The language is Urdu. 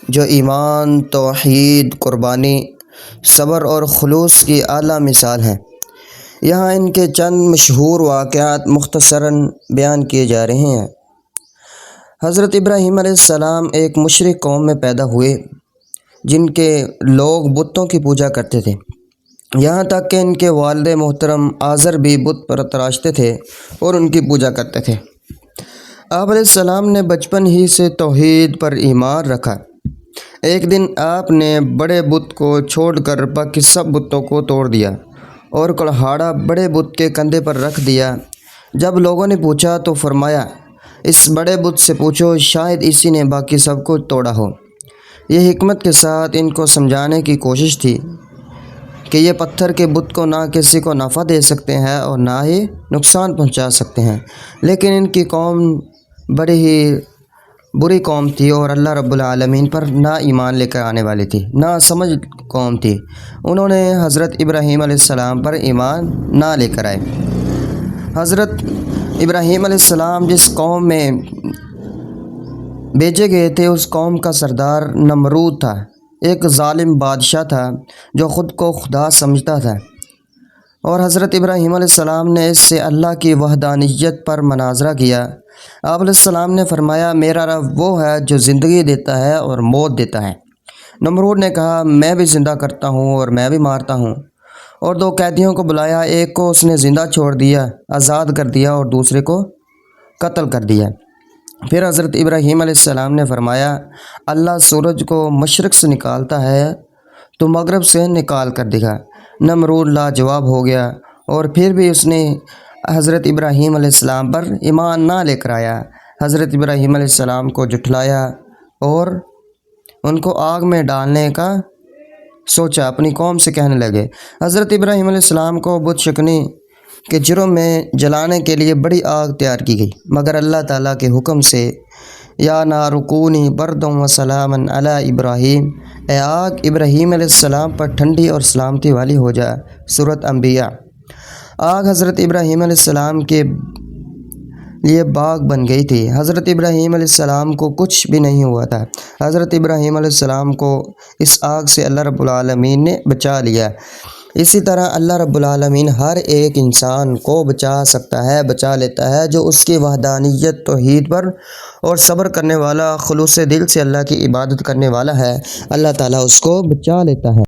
جو ایمان، توحید، قربانی، صبر اور خلوص کی اعلیٰ مثال ہیں۔ یہاں ان کے چند مشہور واقعات مختصراً بیان کیے جا رہے ہیں۔ حضرت ابراہیم علیہ السلام ایک مشرک قوم میں پیدا ہوئے جن کے لوگ بتوں کی پوجا کرتے تھے، یہاں تک کہ ان کے والد محترم آزر بھی بت پر تراشتے تھے اور ان کی پوجا کرتے تھے۔ آپ علیہ السلام نے بچپن ہی سے توحید پر ایمان رکھا۔ ایک دن آپ نے بڑے بت کو چھوڑ کر باقی سب بتوں کو توڑ دیا اور کلہاڑا بڑے بت کے کندھے پر رکھ دیا۔ جب لوگوں نے پوچھا تو فرمایا، اس بڑے بت سے پوچھو، شاید اسی نے باقی سب کو توڑا ہو۔ یہ حکمت کے ساتھ ان کو سمجھانے کی کوشش تھی کہ یہ پتھر کے بت کو نہ کسی کو نفع دے سکتے ہیں اور نہ ہی نقصان پہنچا سکتے ہیں، لیکن ان کی قوم بڑی ہی بری قوم تھی اور اللہ رب العالمین پر نہ ایمان لے کر آنے والی تھی، نہ سمجھ قوم تھی۔ انہوں نے حضرت ابراہیم علیہ السلام پر ایمان نہ لے کر آئے۔ حضرت ابراہیم علیہ السلام جس قوم میں بھیجے گئے تھے اس قوم کا سردار نمرود تھا، ایک ظالم بادشاہ تھا جو خود کو خدا سمجھتا تھا، اور حضرت ابراہیم علیہ السلام نے اس سے اللہ کی وحدانیت پر مناظرہ کیا۔ آپ علیہ السلام نے فرمایا، میرا رب وہ ہے جو زندگی دیتا ہے اور موت دیتا ہے۔ نمرود نے کہا، میں بھی زندہ کرتا ہوں اور میں بھی مارتا ہوں، اور دو قیدیوں کو بلایا، ایک کو اس نے زندہ چھوڑ دیا، آزاد کر دیا، اور دوسرے کو قتل کر دیا۔ پھر حضرت ابراہیم علیہ السلام نے فرمایا، اللہ سورج کو مشرق سے نکالتا ہے تو مغرب سے نکال کر دکھا۔ نمرود لاجواب ہو گیا اور پھر بھی اس نے حضرت ابراہیم علیہ السلام پر ایمان نہ لے کر آیا۔ حضرت ابراہیم علیہ السلام کو جھٹلایا اور ان کو آگ میں ڈالنے کا سوچا، اپنی قوم سے کہنے لگے۔ حضرت ابراہیم علیہ السلام کو بت شکنی کے جرم میں جلانے کے لیے بڑی آگ تیار کی گئی، مگر اللہ تعالیٰ کے حکم سے، یا نار کونی بردا وسلاما علی ابراہیم، اے آگ ابراہیم علیہ السلام پر ٹھنڈی اور سلامتی والی ہو جا۔ سورۃ انبیاء۔ آگ حضرت ابراہیم علیہ السلام کے لیے باغ بن گئی تھی۔ حضرت ابراہیم علیہ السلام کو کچھ بھی نہیں ہوا تھا۔ حضرت ابراہیم علیہ السلام کو اس آگ سے اللہ رب العالمین نے بچا لیا۔ اسی طرح اللہ رب العالمین ہر ایک انسان کو بچا سکتا ہے، بچا لیتا ہے، جو اس کی وحدانیت، توحید پر اور صبر کرنے والا، خلوص دل سے اللہ کی عبادت کرنے والا ہے، اللہ تعالیٰ اس کو بچا لیتا ہے۔